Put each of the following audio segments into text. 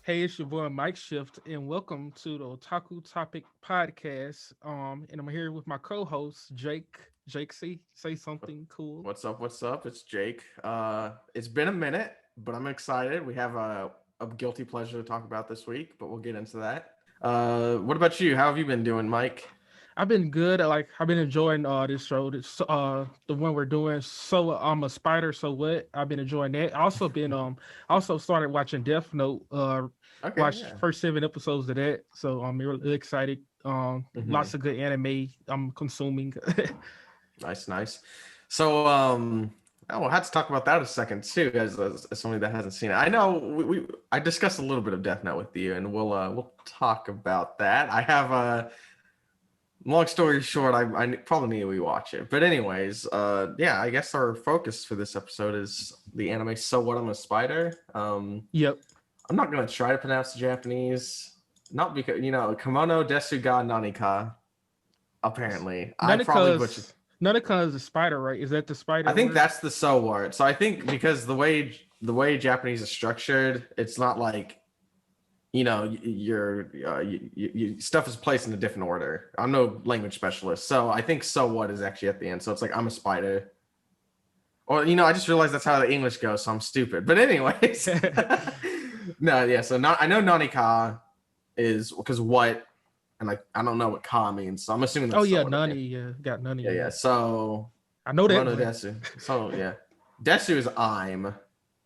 Hey, it's your boy Mike Shift, and welcome to the Otaku Topic Podcast. And I'm here with my co-host Jake. Jake, say something cool. What's up? What's up? It's Jake. It's been a minute, but I'm excited. We have a guilty pleasure to talk about this week, but we'll get into that. What about you? How have you been doing, Mike? I've been good. I've been enjoying this show. This the one we're doing. So I'm a spider. So what? I've been enjoying that. Also started watching Death Note. Okay, Watched yeah. first 7 episodes of that. So I'm really excited. hmm Lots of good anime I'm consuming. Nice, nice. So, we'll have to talk about that a second too, as somebody that hasn't seen it. I know I discussed a little bit of Death Note with you, and we'll talk about that. I have long story short, I probably need to rewatch it. But anyways, yeah, I guess our focus for this episode is the anime So What I'm a Spider. Yep. I'm not gonna try to pronounce the Japanese, not because kimono desu ga nanika. Apparently, I probably butchered. Nonica is a spider, right? Is that the I spider think word? that's the so word. So I think because the way Japanese is structured, it's not like your stuff is placed in a different order. I'm no language specialist, so I think so what is actually at the end. So it's like I'm a spider, or I just realized that's how the English goes, so I'm stupid. But anyways, no, yeah. So not I know nanika is because what, and like I don't know what ka means, so I'm assuming Oh that's so yeah, what at the end. Nani. Yeah, got Nani. Yeah, Yeah, yeah. So I know that kimono one. desu. So yeah, desu is I'm.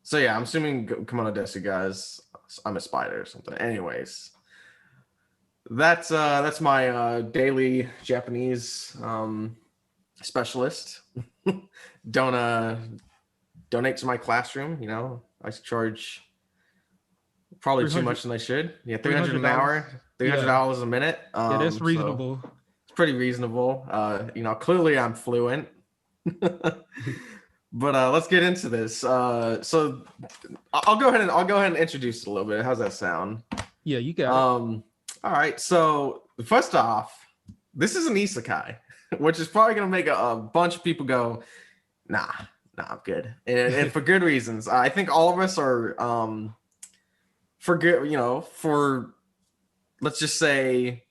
So yeah, I'm assuming kimono desu guys. I'm a spider or something. Anyways, that's my daily Japanese specialist. Don't donate to my classroom. I charge probably Three too hundred. much than I should. Yeah, Three 300 hundred an dollars. hour, three hundred Yeah, dollars a minute. yeah, that's So reasonable. it's pretty reasonable. Clearly I'm fluent. But let's get into this. So I'll go ahead and introduce it a little bit. How's that sound? Yeah, you got it. Um, all right. So first off, this is an isekai, which is probably gonna make a bunch of people go, nah, nah, I'm good, and for good reasons. I think all of us are for good, for let's just say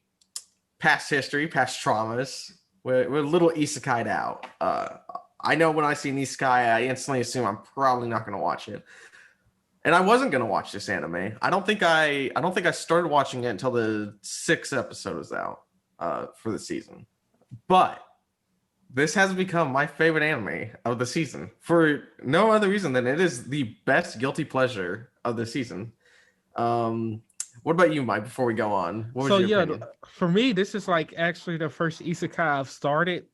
past history, past traumas. We're a little isekai'd out. I know when I see an isekai, I instantly assume I'm probably not gonna watch it. And I wasn't gonna watch this anime. I don't think I started watching it until the sixth episode was out for the season. But this has become my favorite anime of the season for no other reason than it is the best guilty pleasure of the season. What about you, Mike? Before we go on, what was So your yeah, opinion? for me, this is like actually the first isekai I've started.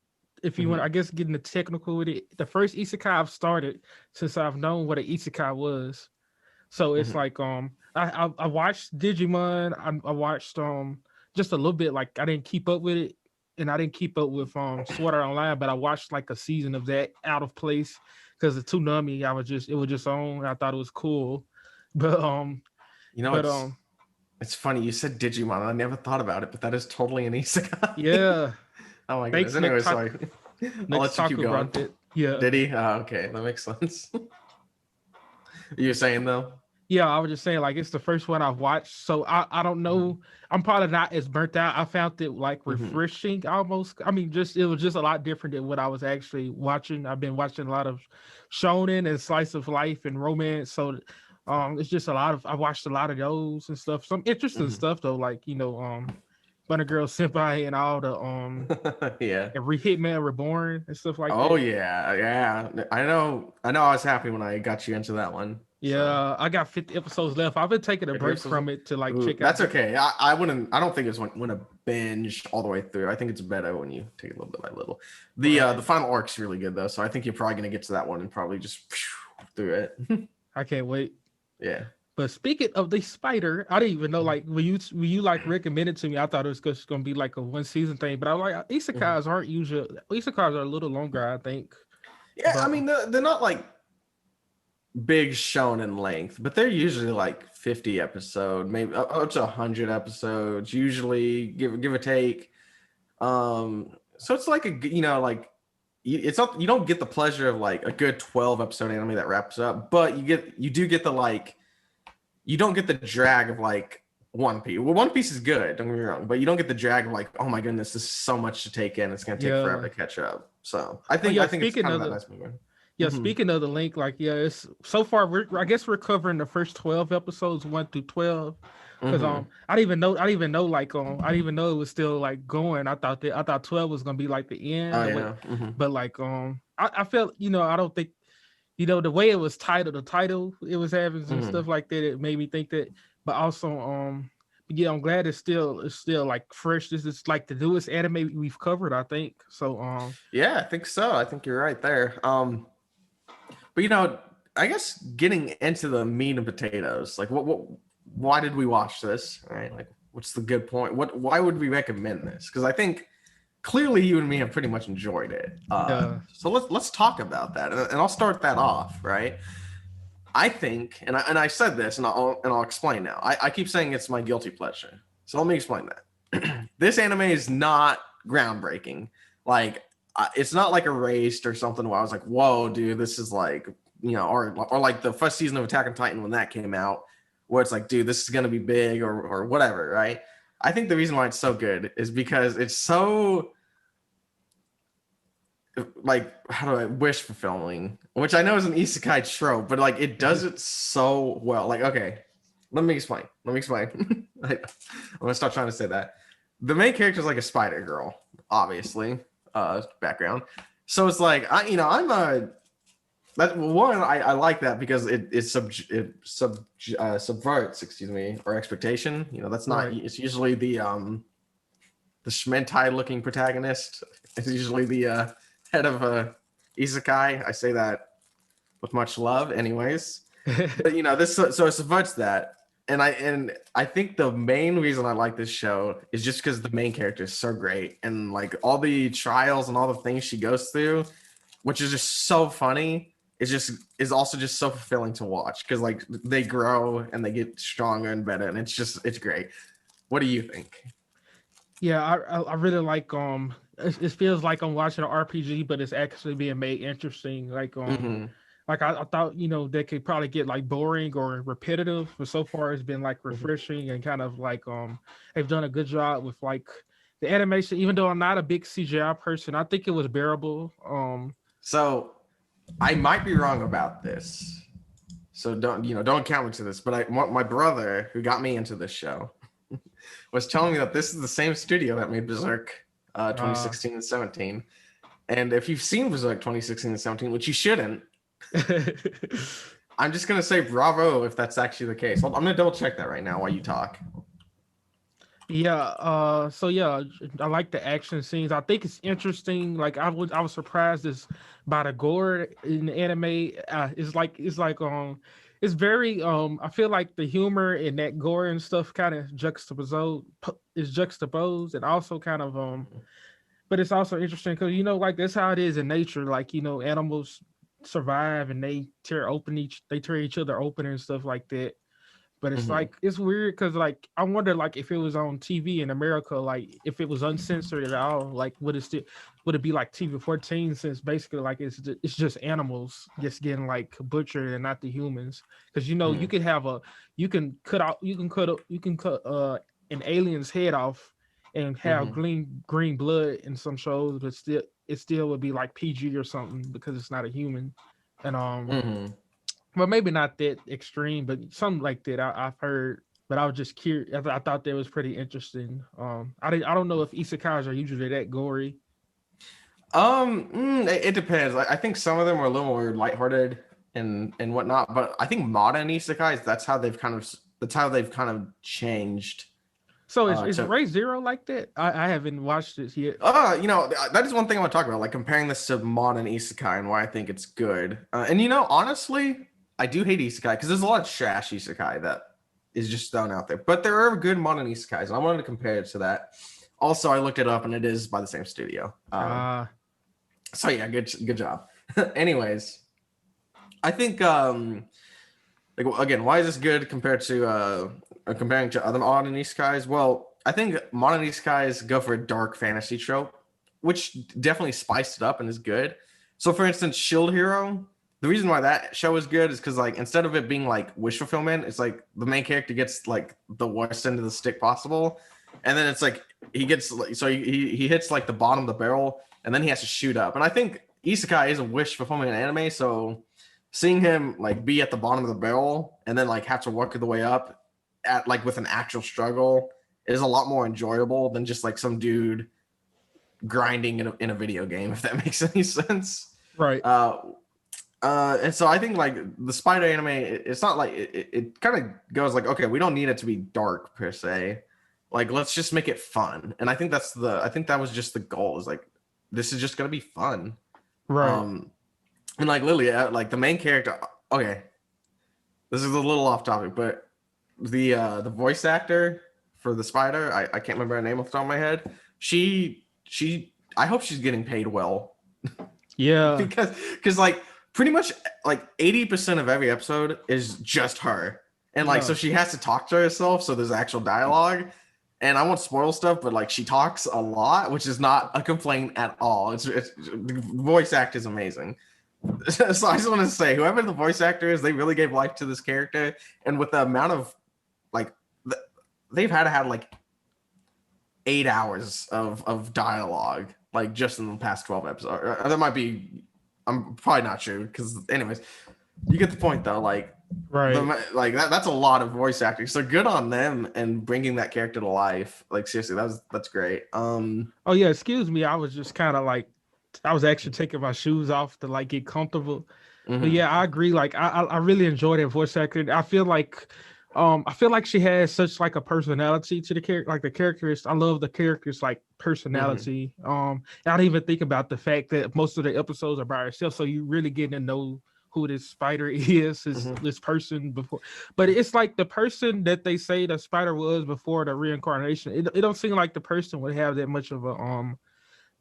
If you want, I hmm guess getting the technical with it, the first isekai I've started since I've known what an isekai was. So it's hmm like I watched Digimon. I watched just a little bit. Like I didn't keep up with it, and I didn't keep up with Sword Art Online. But I watched like a season of that out of place because the Toonami it was just on. I thought it was cool, but You know, but it's funny you said Digimon. I never thought about it, but that is totally an isekai. yeah. Oh my goodness. Thanks Anyway, Nick sorry. I'll let you keep Taku going. brought that. Yeah. Did he? Okay, that makes sense. You were saying though? Yeah, I was just saying, like, it's the first one I've watched, so I don't know. I'm probably not as burnt out. I found it like hmm refreshing almost. I mean, just it was just a lot different than what I was actually watching. I've been watching a lot of shonen and slice of life and romance, so it's just a lot of. I watched a lot of those and stuff. Some interesting hmm stuff though, like Bunny Girl Senpai and all the Yeah. and Hitman Reborn and stuff like Oh that. yeah, yeah. I know. I know. I was happy when I got you into that one. So Yeah, I got 50 episodes left. I've been taking a if you're break supposed from it to like ooh, check out that's different. okay. I wouldn't. I don't think it's when a binge all the way through. I think it's better when you take it a little bit by little. The Right. final arc's really good though, so I think you're probably gonna get to that one and probably just through it. I can't wait. Yeah. But speaking of the spider, I didn't even know like when you like recommended to me, I thought it was just gonna be like a one season thing. But I was like Mhm. isekais aren't usually isekais are a little longer, I think. Yeah. I But mean, they're not like big shonen length, but they're usually like 50 episode, maybe up to 100 episodes, usually give or take. So it's like like it's not you don't get the pleasure of like a good 12 episode anime that wraps up, but you do get the like you don't get the drag of like One Piece. Well, One Piece is good, don't get me wrong, but you don't get the drag of like, oh my goodness, this is so much to take in. It's gonna take forever Yeah. to catch up. So Oh yeah. I think it's Speaking kind of of that the nice movie. Yeah, Mhm. speaking of the link, like yeah, it's so far I guess we're covering the first 12 episodes, 1 through 12. Cause Mhm. I didn't even know like I didn't even know it was still like going. I thought 12 was gonna be like the end, Oh the way, yeah. Mhm. but like I felt, I don't think, the way it was titled, the title it was having and Mhm. stuff like that, it made me think that. But also yeah, I'm glad it's still like fresh. This is like the newest anime we've covered, I think. So Yeah, I think so. I think you're right there. But I guess getting into the meat and potatoes, like why did we watch this? Right? Like, what's the good point? Why would we recommend this? Because I think clearly you and me have pretty much enjoyed it. yeah. So let's talk about that, and I'll start that off. Right? I think, and I said this, and I'll explain now. I keep saying it's my guilty pleasure. So let me explain that. This anime is not groundbreaking. Like, it's not like Erased or something where I was like, whoa, dude, this is like, or like the first season of Attack on Titan when that came out, where it's like, dude, this is gonna be big or whatever, right? I think the reason why it's so good is because it's so like, how do I wish fulfilling, which I know is an isekai trope, but like it does it so well. Like, okay, let me explain. I'm gonna start trying to say that. The main character is like a spider girl, obviously, background. So it's like I'm a that one I like that because subverts, excuse me, or expectation. That's not. Right. It's usually the Schmentai looking protagonist. It's usually the head of a isekai. I say that with much love, anyways. But this so it subverts that, and I think the main reason I like this show is just because the main character is so great, and like all the trials and all the things she goes through, which is just so funny. Is also just so fulfilling to watch because like they grow and they get stronger and better, and it's great. What do you think? Yeah, I really like it feels like I'm watching an RPG, but it's actually being made interesting. Mm-hmm. Like I thought, they could probably get like boring or repetitive, but so far it's been like refreshing and kind of like they've done a good job with like the animation. Even though I'm not a big CGI person, I think it was bearable. So I might be wrong about this. So don't count me to this. But my brother who got me into this show was telling me that this is the same studio that made Berserk 2016 and 17. And if you've seen Berserk 2016 and 17, which you shouldn't, I'm just gonna say bravo if that's actually the case. I'm gonna double check that right now while you talk. Yeah, so yeah, I like the action scenes. I think it's interesting. Like I was surprised by the gore in the anime. It's very I feel like the humor and that gore and stuff kind of juxtaposed and also kind of but it's also interesting because like that's how it is in nature. Like animals survive and they tear each other open and stuff like that. But it's Mm-hmm. like it's weird because like I wonder like if it was on TV in America, like if it was uncensored at all, like would it be like TV 14 since basically like it's just animals just getting like butchered and not the humans because Mm-hmm. you can cut an alien's head off and have Mm-hmm. green blood in some shows, but still would be like PG or something because it's not a human, and Mm-hmm. well, maybe not that extreme, but something like that I've heard. But I was just curious. I thought that was pretty interesting. I don't know if isekais are usually that gory. It depends. I think some of them are a little more lighthearted and whatnot, but I think modern isekais that's how they've kind of changed. So is To Ray Zero like that? I haven't watched it yet. that is one thing I want to talk about, like comparing this to modern isekai and why I think it's good. And honestly, I do hate isekai because there's a lot of trash isekai that is just thrown out there, but there are good modern isekais, and I wanted to compare it to that. Also, I looked it up, and it is by the same studio. Uh So yeah, good job. Anyways, I think like again, why is this good compared to comparing to other modern isekais? Well, I think modern isekais go for a dark fantasy trope, which definitely spiced it up and is good. So for instance, Shield Hero, the reason why that show is good is because like instead of it being like wish fulfillment, it's like the main character gets like the worst end of the stick possible, and then it's like he gets so he hits like the bottom of the barrel, and then he has to shoot up. And I think Isekai is a wish fulfillment anime, so seeing him like be at the bottom of the barrel and then like have to work the way up at like with an actual struggle is a lot more enjoyable than just like some dude grinding in a video game, if that makes any sense. Right. And so I think like the spider anime, it's not like it kind of goes like, okay, we don't need it to be dark per se. Like, let's just make it fun. And I think I think that was just the goal, is like, this is just gonna be fun. Right. And like Lily, like the main character, okay, this is a little off topic, but the voice actor for the spider, I can't remember her name off the top of my head. She I hope she's getting paid well. Yeah. because like pretty much like 80% of every episode is just her. And like so she has to talk to herself, so there's actual dialogue. And I won't spoil stuff, but like she talks a lot, which is not a complaint at all. It's the voice act is amazing. So I just want to say, whoever the voice actor is, they really gave life to this character. And with the amount of like they've had to have like 8 hours of dialogue, like just in the past 12 episodes. Or that might be, I'm probably not sure, because anyways, you get the point though. Like, right, like that's a lot of voice acting. So good on them and bringing that character to life. Like seriously, that's great. Oh yeah, excuse me. I was just kind of like, I was actually taking my shoes off to like get comfortable. But yeah, I agree. Like I really enjoyed that voice acting. I feel like she has such like a personality to the character. Like the characters, I love the characters like personality. And I didn't even think about the fact that most of the episodes are by herself, so you really getting to know who this spider is, this person before. But it's like the person that they say the spider was before the reincarnation. It don't seem like the person would have that much of a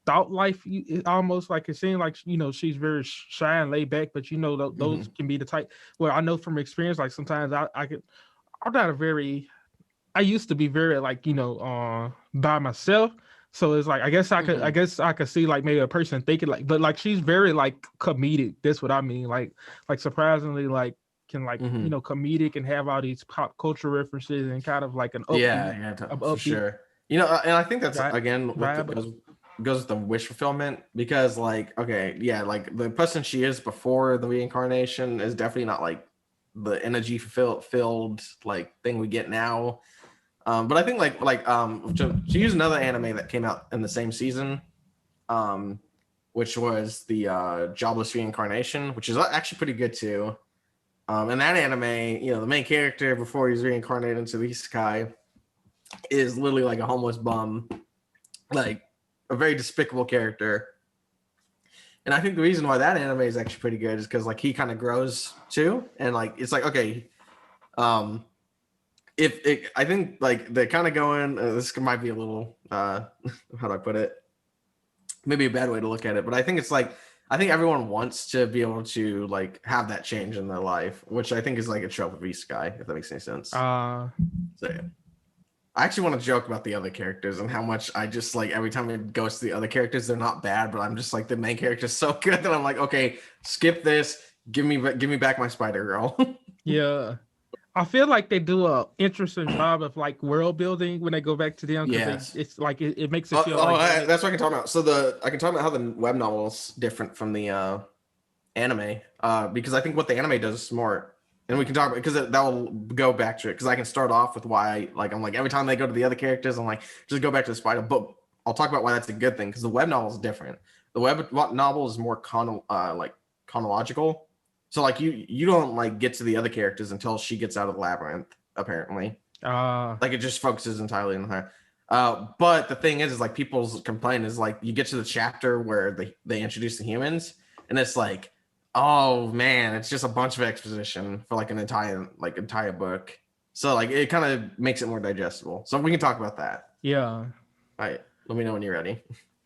thought life. It almost like it seems like, you know, she's very shy and laid back, but you know those can be the type. Well, I know from experience, like sometimes I used to be very like, you know, by myself. So it's like I guess I could see like maybe a person thinking like, but like she's very like comedic. That's what I mean. Like surprisingly like can like, you know, comedic and have all these pop culture references and kind of like an upbeat, for sure. You know, and I think that's again goes with the wish fulfillment, because like, okay, yeah, like the person she is before the reincarnation is definitely not like the energy filled like thing we get now. But I think she used another anime that came out in the same season, which was the Jobless Reincarnation, which is actually pretty good too. In that anime, you know, the main character before he's reincarnated into the Isekai is literally like a homeless bum, like a very despicable character. And I think the reason why that anime is actually pretty good is because like he kind of grows too, and like it's like, okay, I think like they're kind of going. This might be a little how do I put it? Maybe a bad way to look at it, but I think it's like I think everyone wants to be able to like have that change in their life, which I think is like a trope of Isekai, if that makes any sense. So yeah. I actually want to joke about the other characters and how much I just like every time it goes to the other characters, they're not bad, but I'm just like the main character is so good that I'm like, okay, skip this, give me back my Spider Girl. Yeah, I feel like they do a interesting job of like world building when they go back to them. Yes, it's like it makes it feel like that's what I can talk about. So I can talk about how the web novel is different from the anime, because I think what the anime does is smart. And we can talk about, because that will go back to it, because I can start off with why, like, I'm like, every time they go to the other characters, I'm like, just go back to the spider. But I'll talk about why that's a good thing, because the web novel is different. The web novel is more chronological. So, like, you don't, like, get to the other characters until she gets out of the labyrinth, apparently. Like, it just focuses entirely on her. But the thing is like, people's complaint is, like, you get to the chapter where they introduce the humans, and it's like, oh man, it's just a bunch of exposition for like an entire book. So like it kind of makes it more digestible. So we can talk about that. Yeah. All right. Let me know when you're ready.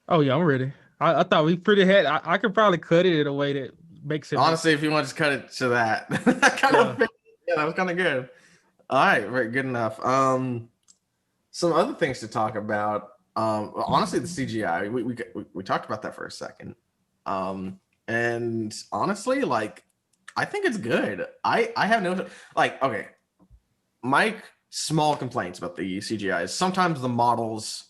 Oh yeah, I'm ready. I thought we pretty had. I could probably cut it in a way that makes it. Honestly, if you want to just cut it to that, yeah, that was kind of good. All right, very good enough. Some other things to talk about. Honestly, the CGI. We talked about that for a second. And honestly, like I think it's good. I have no like. Okay, my small complaints about the CGI is sometimes the models.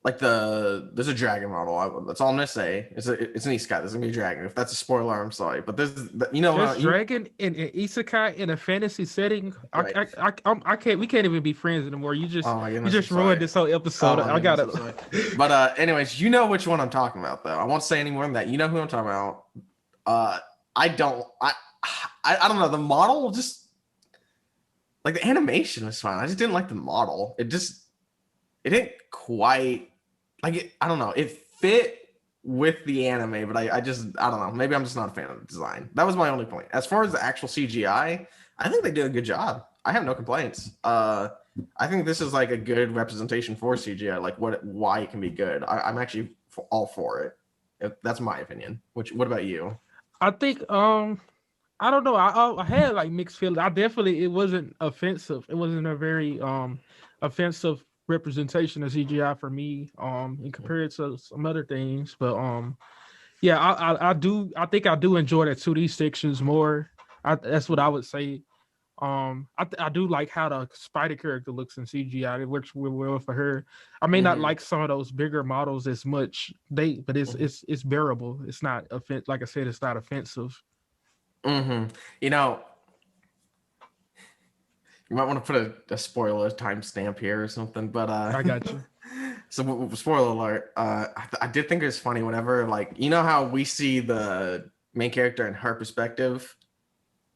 Like there's a dragon model. That's all I'm gonna say. It's an isekai. There's gonna be a dragon. If that's a spoiler, I'm sorry. But There's dragon in isekai in a fantasy setting. Right. I can't. We can't even be friends anymore. You just Oh my goodness, you just I'm ruined sorry. this whole episode. Oh my I gotta. goodness, I'm sorry. But anyways, you know which one I'm talking about, though. I won't say any more than that. You know who I'm talking about. I don't. I don't know. The model just like the animation was fine. I just didn't like the model. It didn't quite like it. I don't know. It fit with the anime, but I don't know. Maybe I'm just not a fan of the design. That was my only point. As far as the actual CGI, I think they did a good job. I have no complaints. I think this is like a good representation for CGI, like why it can be good. I'm actually all for it. That's my opinion. What about you? I think I don't know. I had like mixed feelings. It wasn't offensive. It wasn't a very offensive representation of CGI for me in comparison to some other things. But yeah, I think I do enjoy the 2D sections more. That's what I would say. I do like how the spider character looks in CGI. It works real well for her. I may not like some of those bigger models as much. But it's bearable. It's not like I said, it's not offensive. You know, you might want to put a spoiler timestamp here or something. But I got you. So spoiler alert. I did think it was funny whenever, like, you know how we see the main character in her perspective,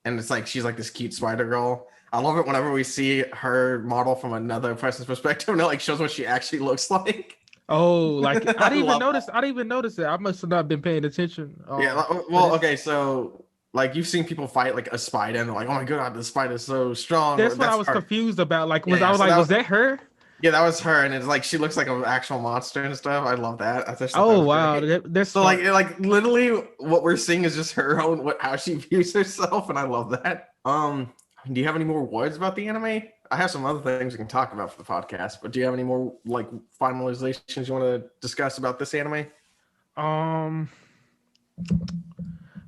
and it's like she's like this cute spider girl. I love it whenever we see her model from another person's perspective, and it like shows what she actually looks like. Oh, like I didn't even notice. I didn't even notice it. I must have not been paying attention. Yeah. Well, okay. So like you've seen people fight like a spider, and they're like, "Oh my god, the spider's so strong." That's what I was confused about. Like, was was that her? Yeah, that was her, and it's like she looks like an actual monster and stuff. I love that. Oh wow, that's so like literally what we're seeing is just her own how she views herself, and I love that. Do you have any more words about the anime? I have some other things we can talk about for the podcast, but do you have any more like finalizations you want to discuss about this anime?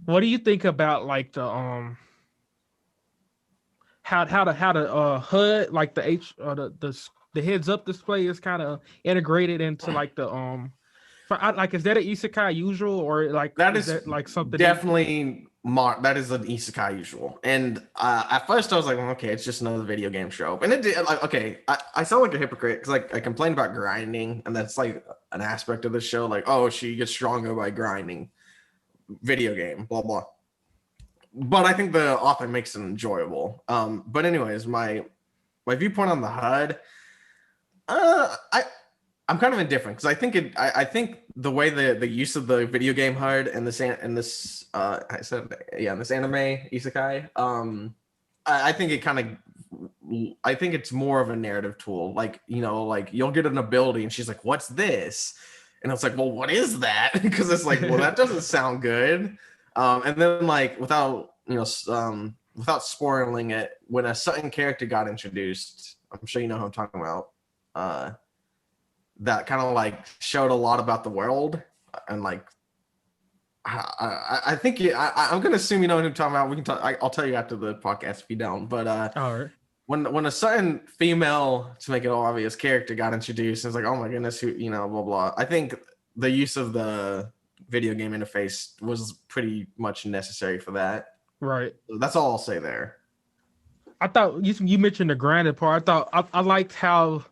What do you think about like the how the HUD, like the heads up display is kind of integrated into like the like, is that an isekai usual, or like is that like something definitely that is an isekai usual? And at first I was like, well, okay, it's just another video game show, and it did like, okay, I sound like a hypocrite because like I complained about grinding, and that's like an aspect of the show, like, oh, she gets stronger by grinding, video game, blah blah. But I think the author makes it enjoyable. But anyways, my viewpoint on the HUD, I'm kind of indifferent because I think the way the use of the video game HUD and this anime isekai, I think it kind of, I think it's more of a narrative tool. Like, you know, like you'll get an ability and she's like, "What's this?" And it's like, "Well, what is that?" Because it's like, well, that doesn't sound good. And then like without spoiling it, when a certain character got introduced, I'm sure you know who I'm talking about. That kind of like showed a lot about the world, and like I think I'm gonna assume you know what I'm talking about. We can talk. I'll tell you after the podcast if you don't. But all right. When a certain female, to make it all obvious, character got introduced, it's like, oh my goodness, who, you know, blah blah. I think the use of the video game interface was pretty much necessary for that. Right. That's all I'll say there. I thought you mentioned the grinded part. I liked how,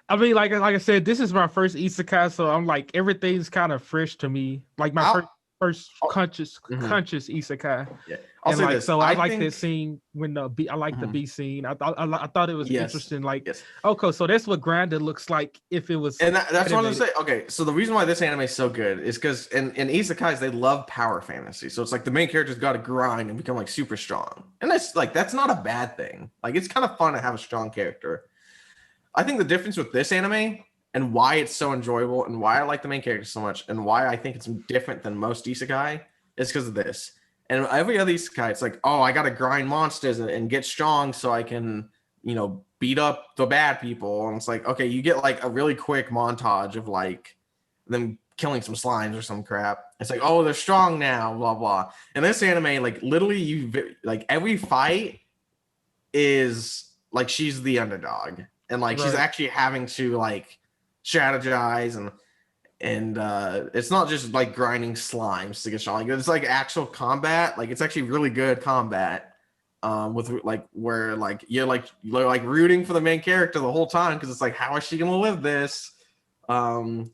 I mean, like I said, this is my first isekai, so I'm like, everything's kind of fresh to me. Like my first conscious isekai. Yeah, I'll say like, this. So I like this scene when the B scene. I thought it was interesting. Like, okay, so that's what grinded looks like if it was. And that's what I'm gonna say. Okay, so the reason why this anime is so good is because in isekais they love power fantasy. So it's like the main character's got to grind and become like super strong, and that's not a bad thing. Like, it's kind of fun to have a strong character. I think the difference with this anime and why it's so enjoyable and why I like the main character so much and why I think it's different than most isekai is because of this. And every other isekai, it's like, oh, I got to grind monsters and get strong so I can, you know, beat up the bad people. And it's like, okay, you get like a really quick montage of like them killing some slimes or some crap. It's like, oh, they're strong now, blah blah. And this anime, like literally, like every fight is like she's the underdog, and like she's Right. actually having to like strategize, and it's not just like grinding slimes to get strong. Like it's like actual combat. Like it's actually really good combat. With like where like you're like rooting for the main character the whole time because it's like, how is she gonna live this? And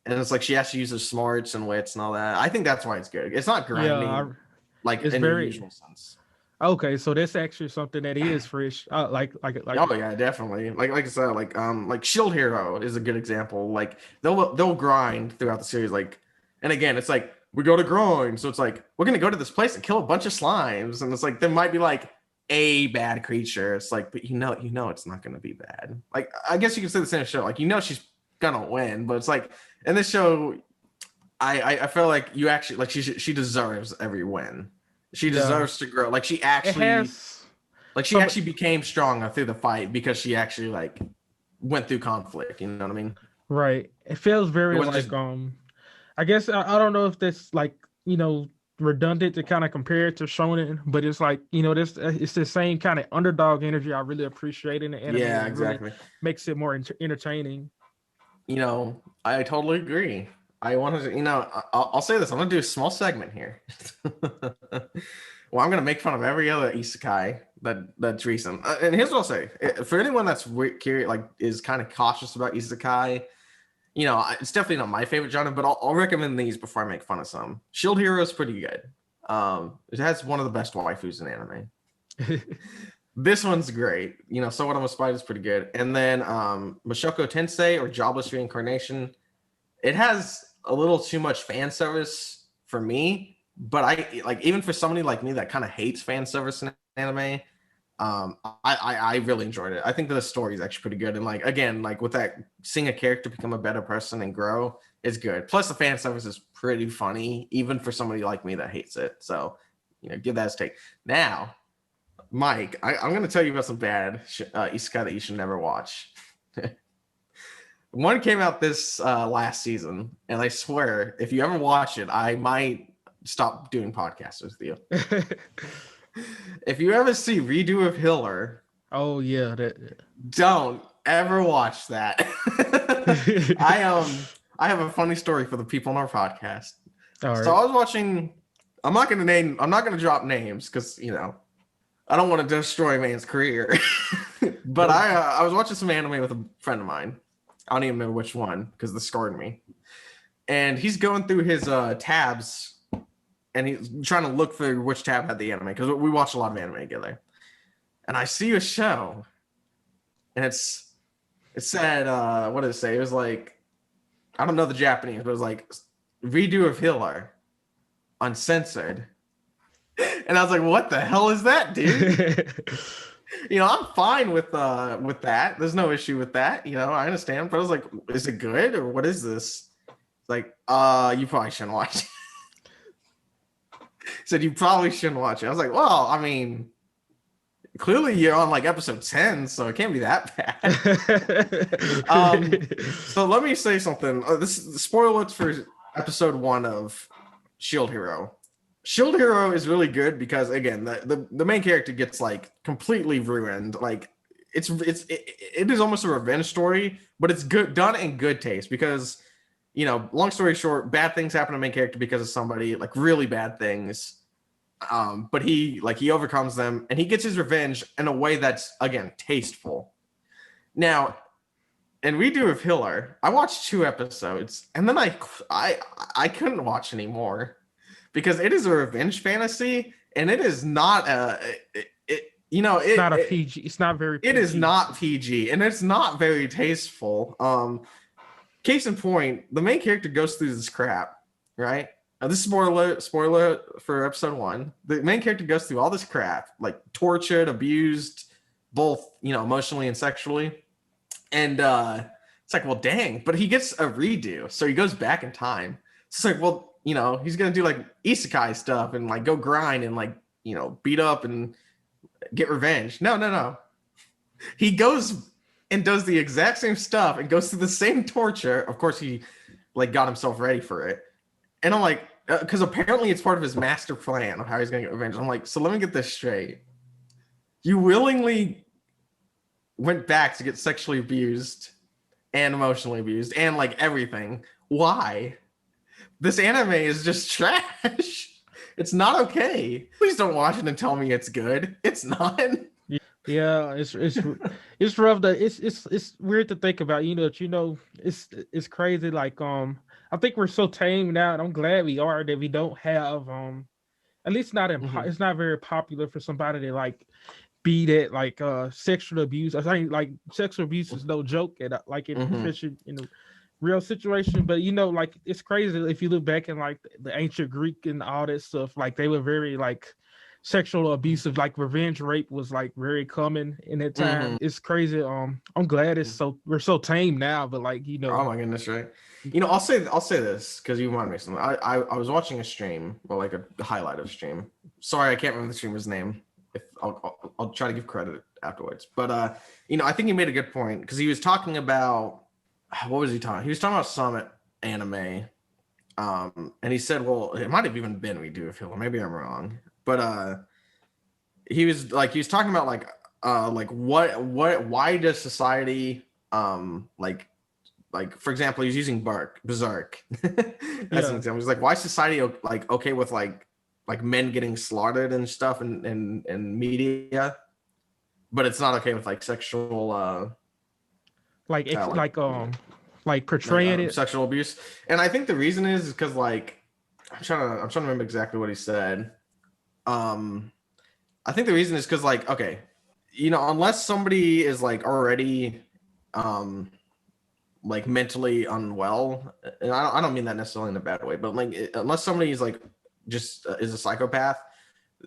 it's like she has to use her smarts and wits and all that. I think that's why it's good. It's not grinding like it's in the very usual sense. okay. So that's actually something that is fresh. Like Oh yeah, definitely. Like I said, like Shield Hero is a good example. Like they'll grind throughout the series. Like, and again, it's like we go to grind, so it's like we're gonna go to this place and kill a bunch of slimes, and it's like there might be like a bad creature. It's like, but you know it's not gonna be bad. Like I guess you could say the same show. Like she's gonna win, but it's like in this show, I feel like you actually like she deserves every win. She deserves to grow. Like she actually actually became stronger through the fight because she actually like went through conflict. You know what I mean? right. It feels very like just, I guess I don't know if that's like redundant to kind of compare it to shonen, but it's like this it's the same kind of underdog energy I really appreciate in the anime. Yeah, exactly. Really makes it more entertaining. I totally agree. I wanted to, I'll say this. I'm gonna do a small segment here. Well, I'm gonna make fun of every other isekai that's recent. And here's what I'll say: for anyone that's curious, like is kind of cautious about isekai, it's definitely not my favorite genre, but I'll recommend these before I make fun of some. Shield Hero is pretty good. It has one of the best waifus in anime. This one's great. So What I'm a Spider is pretty good. And then Mashoko Tensei or Jobless Reincarnation, it has a little too much fan service for me, but I like even for somebody like me that kind of hates fan service in anime, I really enjoyed it. I think that the story is actually pretty good, and like again, like with that, seeing a character become a better person and grow is good. Plus, the fan service is pretty funny, even for somebody like me that hates it. So, give that a take. Now, Mike, I'm going to tell you about some bad isekai that you should never watch. One came out this last season, and I swear, if you ever watch it, I might stop doing podcasts with you. If you ever see Redo of Hiller, oh yeah, don't ever watch that. I have a funny story for the people on our podcast. All right. So I was watching. I'm not gonna drop names because I don't want to destroy a man's career. But I was watching some anime with a friend of mine. I don't even remember which one because this scarred me. And he's going through his tabs, and he's trying to look for which tab had the anime because we watch a lot of anime together. And I see a show, and it said what did it say? It was like, I don't know the Japanese, but it was like Redo of Hiller, uncensored. And I was like, what the hell is that, dude? I'm fine with that. There's no issue with that. I understand. But I was like, is it good or what is this? It's like, you probably shouldn't watch it. Said you probably shouldn't watch it. I was like, well, I mean, clearly you're on like episode 10, so it can't be that bad. So let me say something. This is the spoilers for episode 1 of Shield Hero. Shield Hero is really good because again, the main character gets like completely ruined. Like it is almost a revenge story, but it's good done in good taste because long story short, bad things happen to the main character because of somebody, like really bad things. But he overcomes them and he gets his revenge in a way that's again tasteful. Now, in Redo of Hiller, I watched 2 episodes and then I couldn't watch anymore. Because it is a revenge fantasy, and it is not it's not a PG. It's not very PG. It is not PG, and it's not very tasteful. Case in point, the main character goes through this crap, right? This is spoiler for episode 1. The main character goes through all this crap, like tortured, abused, both emotionally and sexually. And it's like, well, dang, but he gets a redo, so he goes back in time. It's like, well, he's gonna do like isekai stuff and like go grind and like beat up and get revenge. No. He goes and does the exact same stuff and goes through the same torture. Of course, he like got himself ready for it. And I'm like, because apparently it's part of his master plan of how he's gonna get revenge. I'm like, so let me get this straight. You willingly went back to get sexually abused and emotionally abused and like everything. Why? This anime is just trash. It's not okay. Please don't watch it and tell me it's good. It's not. Yeah, it's rough. That it's weird to think about. It's crazy. Like I think we're so tame now, and I'm glad we are that we don't have at least not it's not very popular for somebody to like be that like sexual abuse. I think like sexual abuse is no joke, and like especially in a real situation. But like it's crazy if you look back in like the ancient Greek and all that stuff. Like they were very like sexual abusive, like revenge rape was like very common in that time. It's crazy. I'm glad we're so tame now, but like Oh my goodness, right? I'll say this because you reminded me of something. I was watching a stream, or like a highlight of a stream. Sorry, I can't remember the streamer's name. If I'll try to give credit afterwards. But I think he made a good point because he was talking about what was he talking? He was talking about Summit anime. And he said, well, it might have even been We Do Feel, maybe I'm wrong. But he was talking about why does society like for example, he's using Berserk as an example. He's like, why is society like okay with like men getting slaughtered and stuff in media, but it's not okay with like sexual like portraying it sexual abuse. And I think the reason is because like I'm trying to remember exactly what he said. I think the reason is because like, okay, unless somebody is like already like mentally unwell, and I don't mean that necessarily in a bad way, but like unless somebody is like just is a psychopath,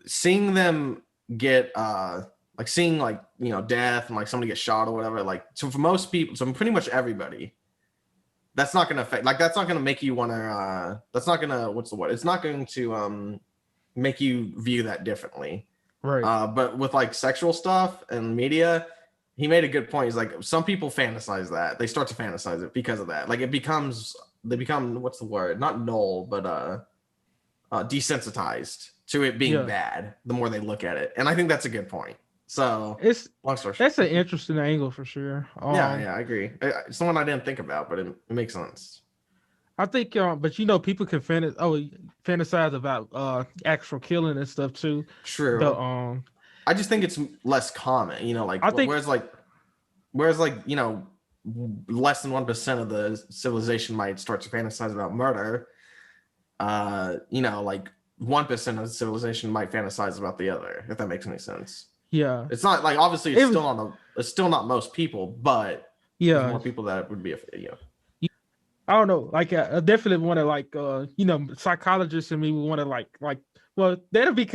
seeing them get like seeing like death and like somebody get shot or whatever, like so for most people, so pretty much everybody, that's not gonna affect, like that's not gonna make you want to that's not gonna it's not going to make you view that differently, right? But with like sexual stuff and media, he made a good point. He's like, some people fantasize that, they start to fantasize it because of that, like they become what's the word, not null, but desensitized to it being bad the more they look at it. And I think that's a good point. So it's long story short, that's an interesting angle for sure. Yeah, I agree. It's the one I didn't think about, but it makes sense. I think but people can fantasize about actual killing and stuff too. True. I just think it's less common, like whereas less than 1% of the civilization might start to fantasize about murder. Like 1% of the civilization might fantasize about the other, if that makes any sense. Yeah. It's not like, obviously it's still not most people, but there's more people that would be I don't know. Like I definitely want to like psychologists and me would want to like well, that'll be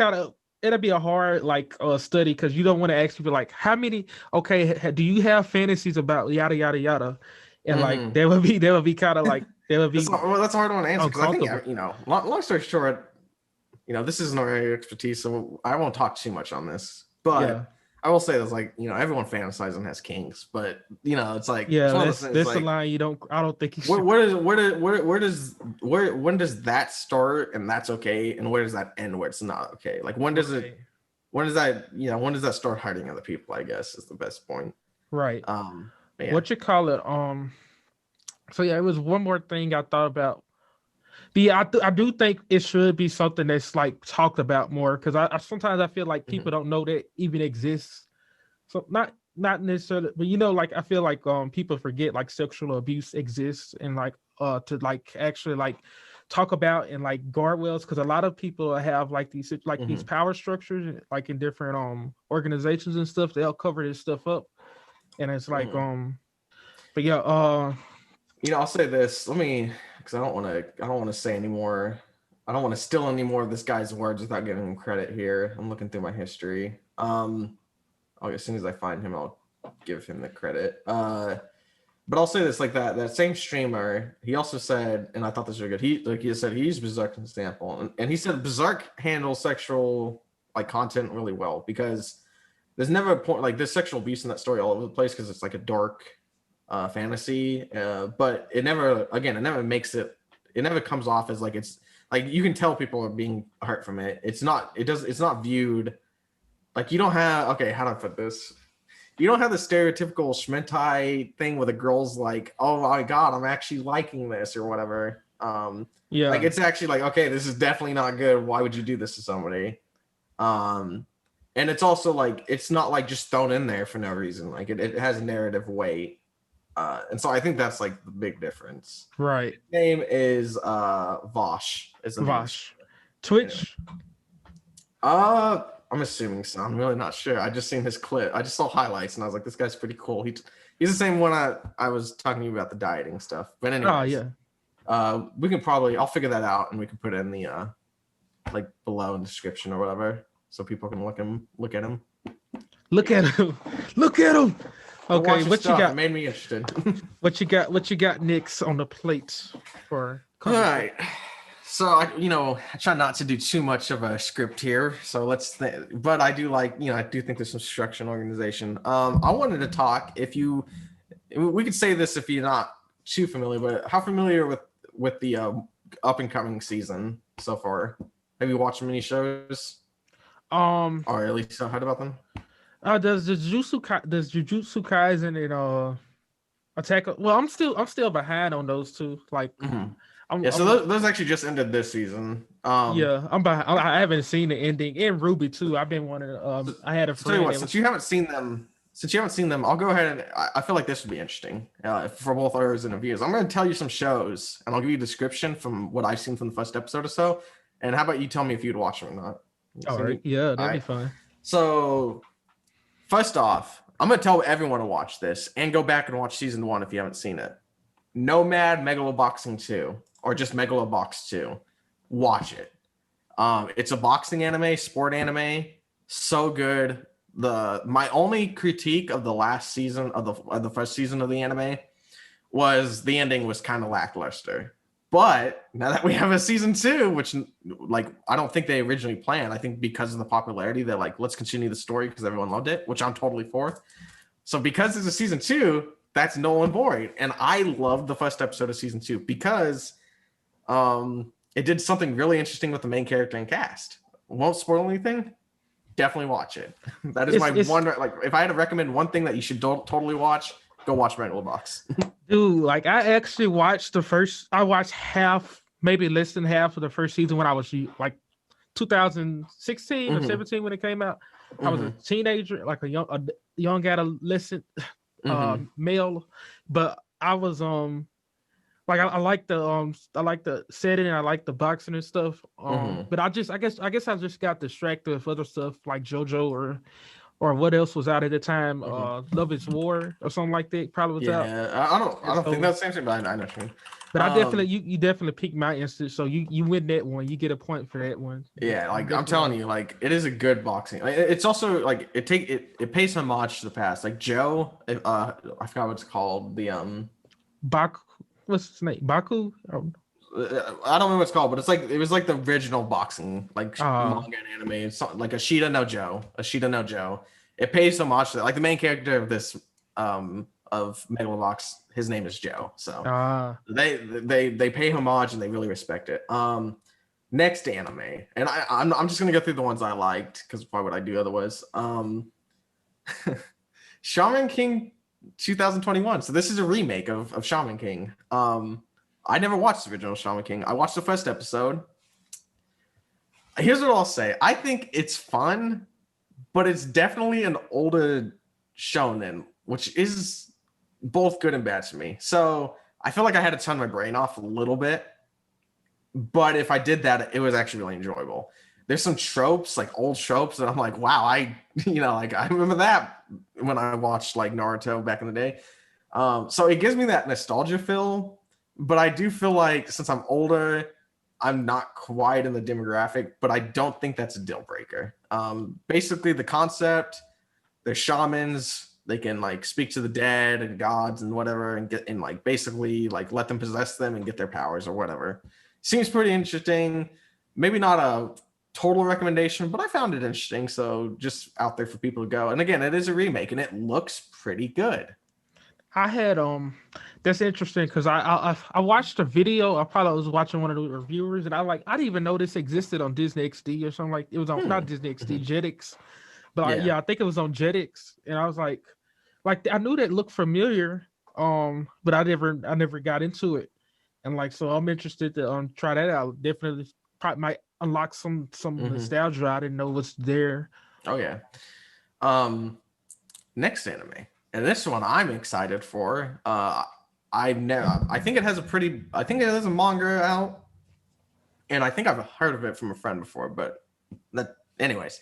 a hard like study because you don't want to ask people like how many do you have fantasies about yada yada yada, and like that would be kind of like that's a hard one to answer because I think long story short, this isn't our area of expertise, so I won't talk too much on this, but I will say this, like, everyone fantasizes and has kinks, but it's like, that's a line I don't think when does that start and that's okay, and where does that end where it's not okay? Like when does that start hurting other people, I guess, is the best point. Right. What you call it? So it was one more thing I thought about. But I do think it should be something that's like talked about more because I sometimes I feel like people don't know that even exists. So not necessarily, but like I feel like people forget like sexual abuse exists and like to like actually like talk about and like guardrails, because a lot of people have like these these power structures like in different organizations and stuff. They'll cover this stuff up, and it's like but yeah, I'll say this. Let me, because I don't want to say anymore. I don't want to steal any more of this guy's words without giving him credit here. I'm looking through my history. As soon as I find him, I'll give him the credit. But I'll say this, like that same streamer, he also said, and I thought this was good. He said he used Berserk as an example, and he said Berserk handles sexual like content really well because there's never a point like there's sexual abuse in that story all over the place because it's like a dark fantasy, but it never makes it never comes off as like it's like you can tell people are being hurt from it. It's not viewed like you don't have how do I put this? You don't have the stereotypical Schmentai thing where the girl's like, oh my god, I'm actually liking this or whatever. Like it's actually like, okay, this is definitely not good. Why would you do this to somebody? And it's also like it's not like just thrown in there for no reason. Like it has narrative weight. And so I think that's like the big difference. Right. His name is Vosh. Vosh. Twitch? I'm assuming so. I'm really not sure. I just seen his clip. I just saw highlights and I was like, this guy's pretty cool. He's the same one I was talking to you about the dieting stuff. But anyway. Oh yeah. We can probably I'll figure that out and we can put it in the like below in the description or whatever. So people can look at him. Look at him. Look at him. Okay, what you got? It made me interested. What you got, Nick's on the plate for? All right. So I try not to do too much of a script here. So but I do I do think there's some structure and organization. I wanted to talk we could say this if you're not too familiar, but how familiar with the up and coming season so far? Have you watched many shows? Or at least heard about them? Does Jujutsu Kaisen and Attack? Well, I'm still behind on those two. Like, those actually just ended this season. I'm behind. I haven't seen the ending. And Ruby too. I've been wanting. I had a friend. Tell you what, since you haven't seen them, I'll go ahead and I feel like this would be interesting for both ours and reviews. I'm going to tell you some shows, and I'll give you a description from what I've seen from the first episode or so. And how about you tell me if you'd watch them or not? All right. Yeah, that'd be fun. So, first off, I'm going to tell everyone to watch this and go back and watch season 1 if you haven't seen it. Nomad Megaloboxing 2, or just Megalobox 2. Watch it. It's a boxing anime, sport anime. So good. My only critique of the last season of the first season of the anime was the ending was kind of lackluster. But now that we have a season 2, which I don't think they originally planned, I think because of the popularity, they're like, let's continue the story because everyone loved it, which I'm totally for. So because there's a season 2, that's null and void. And I loved the first episode of season 2 because it did something really interesting with the main character and cast. Won't spoil anything. Definitely watch it. That is one. Like, if I had to recommend one thing that you should totally watch, go watch Megalobox. Dude, like I actually watched I watched half, maybe less than half of the first season when I was like 2016 or 17 when it came out. I was a teenager, like a young adolescent male, but I was like I like the setting and I like the boxing and stuff. But I guess I just got distracted with other stuff like JoJo or what else was out at the time? Love is War or something like that probably was out. Yeah, I don't think that's the same thing, but I know what you mean. But I definitely you definitely piqued my interest. So you win that one. You get a point for that one. Yeah, like I'm telling you, like it is a good boxing. It's also like it pays homage to the past. Like Joe, I forgot what it's called. The Baku, what's his name? Baku? I don't know what it's called, but it was like the original boxing, like manga and anime. It's like Ashita no Joe. It pays homage to that. Like the main character of this of Megalobox, his name is Joe. So they pay homage and they really respect it. Next anime, and I'm just gonna go through the ones I liked because why would I do otherwise? Shaman King 2021. So this is a remake of Shaman King. I never watched the original Shaman King. I watched the first episode. Here's what I'll say. I think it's fun, but it's definitely an older shonen, which is both good and bad to me. So I feel like I had to turn my brain off a little bit. But if I did that, it was actually really enjoyable. There's some tropes, like old tropes, that I'm like, wow, I remember that when I watched like Naruto back in the day. So it gives me that nostalgia feel. But I do feel like since I'm older, I'm not quite in the demographic, but I don't think that's a deal breaker. Basically, the concept, they're shamans. They can like speak to the dead and gods and whatever, and like basically like let them possess them and get their powers or whatever. Seems pretty interesting. Maybe not a total recommendation, but I found it interesting. So just out there for people to go. And again, it is a remake and it looks pretty good. I had that's interesting because I watched a video. I probably was watching one of the reviewers, and I didn't even know this existed on Disney XD or something like it was on not Disney XD Jetix, but Yeah. I think it was on Jetix, and I was like I knew that looked familiar, but I never got into it, and like so I'm interested to try that out. Definitely probably might unlock some nostalgia I didn't know was there. Oh yeah. Um, next anime, and this one I'm excited for. I've never. I think it has a pretty. I think it has a manga out, and I think I've heard of it from a friend before. But anyways,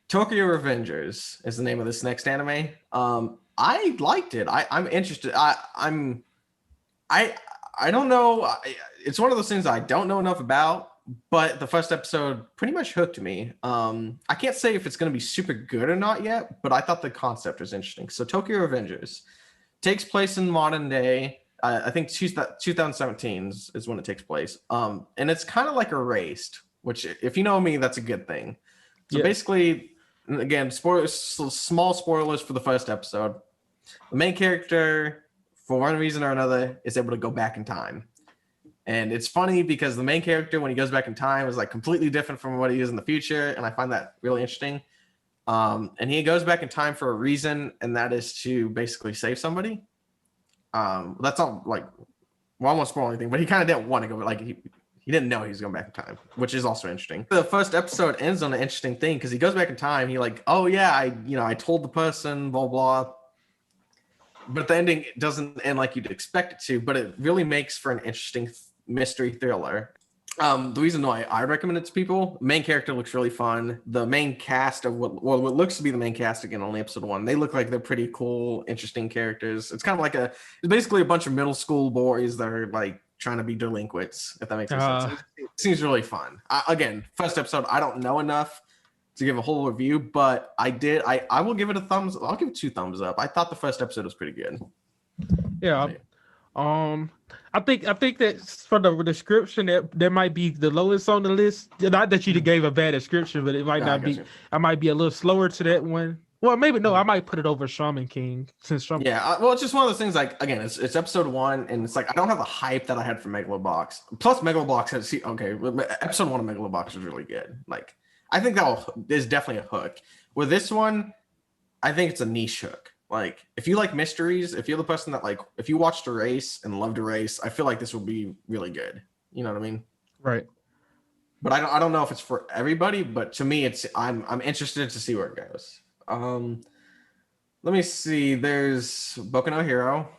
Tokyo Revengers is the name of this next anime. I liked it. I'm interested. I I don't know. It's one of those things I don't know enough about, but the first episode pretty much hooked me. I can't say if it's going to be super good or not yet, but I thought the concept was interesting. So Tokyo Revengers takes place in modern day. I think 2017 is when it takes place. And it's kind of like erased, which if you know me, that's a good thing. So basically, again, small spoilers for the first episode. The main character, for one reason or another, is able to go back in time. And it's funny because the main character, when he goes back in time, is like completely different from what he is in the future. And I find that really interesting. And he goes back in time for a reason, and that is to basically save somebody. That's not like, well, I won't spoil anything, but he kind of didn't want to go, like he didn't know he was going back in time, which is also interesting. The first episode ends on an interesting thing because he goes back in time. He like, oh yeah, I told the person, blah, blah. But the ending doesn't end like you'd expect it to, but it really makes for an interesting mystery thriller. The reason why I recommend it to people, main character looks really fun. The main cast of what looks to be the main cast, again, only episode 1, they look like they're pretty cool, interesting characters. It's kind of like it's basically a bunch of middle school boys that are like trying to be delinquents, if that makes sense. It seems really fun. Again, first episode, I don't know enough to give a whole review, but I will give it I'll give it 2 thumbs up. I thought the first episode was pretty good. Yeah. I think that for the description that might be the lowest on the list. Not that you gave a bad description, but it might not be. I might be a little slower to that one. Well, maybe no. I might put it over Shaman King since Shaman. Yeah, well, it's just one of those things. Like again, it's episode 1, and it's like I don't have the hype that I had for Megalobox. Plus, Megalobox has episode 1 of Megalobox was really good. Like I think that is definitely a hook. With this one, I think it's a niche hook. Like if you like mysteries, if you're the person that like, if you watched a race and loved a race, I feel like this will be really good. You know what I mean? Right. But I don't know if it's for everybody, but to me, I'm interested to see where it goes. Let me see. There's Boku no Hero.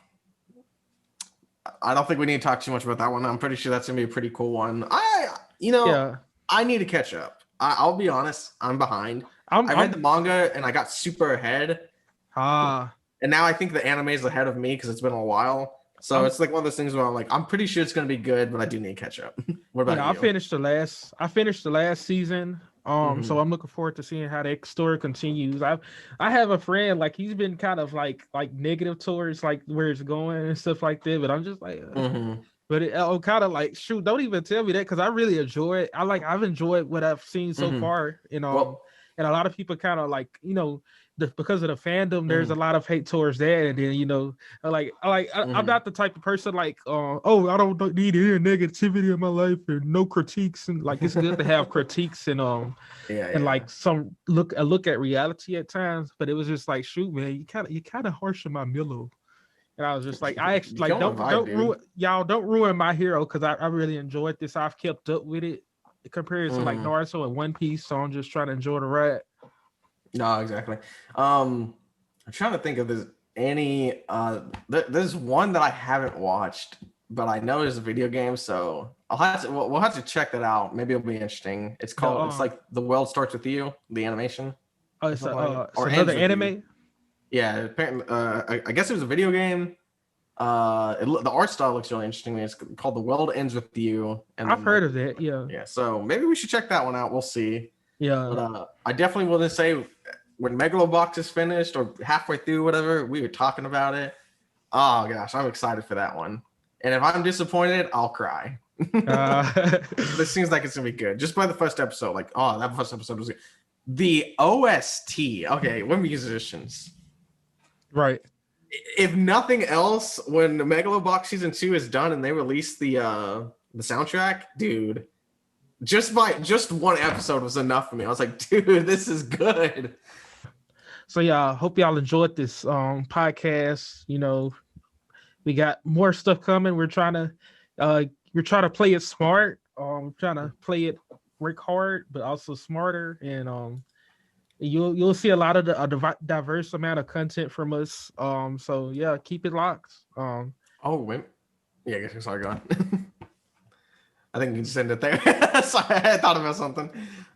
I don't think we need to talk too much about that one. I'm pretty sure that's gonna be a pretty cool one. I need to catch up. I'll be honest. I'm behind. I read the manga and I got super ahead. And now I think the anime is ahead of me because it's been a while. So it's like one of those things where I'm like, I'm pretty sure it's gonna be good, but I do need to catch up. What about you? I finished the last season. So I'm looking forward to seeing how that story continues. I have a friend, like he's been kind of like negative towards like where it's going and stuff like that, but I'm just like but I'm kind of like, shoot, don't even tell me that because I really enjoy it. I've enjoyed what I've seen so far, and a lot of people kind of like, because of the fandom, there's a lot of hate towards that, and then I'm not the type of person like, I don't need any negativity in my life and no critiques, and like it's good to have critiques and like some look at reality at times, but it was just like, shoot, man, you kind of harsh on my Milo, and I was just like, I actually like don't ruin my hero because I really enjoyed this. I've kept up with it compared to like Naruto and One Piece, so I'm just trying to enjoy the ride. No, exactly. I'm trying to think if there's any. There's one that I haven't watched, but I know there's a video game, so we'll have to check that out. Maybe it'll be interesting. It's called. It's like The World Starts With You, the animation. Oh, it's another anime. Yeah, apparently. I guess it was a video game. The art style looks really interesting. It's called The World Ends With You. And I've heard of that. Yeah. Yeah. So maybe we should check that one out. We'll see. Yeah. But I definitely will just say when Megalobox is finished or halfway through, whatever, we were talking about it. Oh gosh, I'm excited for that one. And if I'm disappointed, I'll cry. This seems like it's gonna be good. Just by the first episode, like, oh, that first episode was good. The OST. Okay, we're musicians. Right. if nothing else, when the Megalobox season 2 is done and they release the soundtrack, dude, just one episode was enough for me. I was like, dude, this is good. So yeah, hope y'all enjoyed this podcast. You know, we got more stuff coming. Uh we're trying to play it smart. Trying to play it work hard, but also smarter. And you'll see a lot of the diverse amount of content from us. So yeah, keep it locked. Oh, wait. Yeah, sorry, go on. I think you can just end it there. Sorry, I thought about something.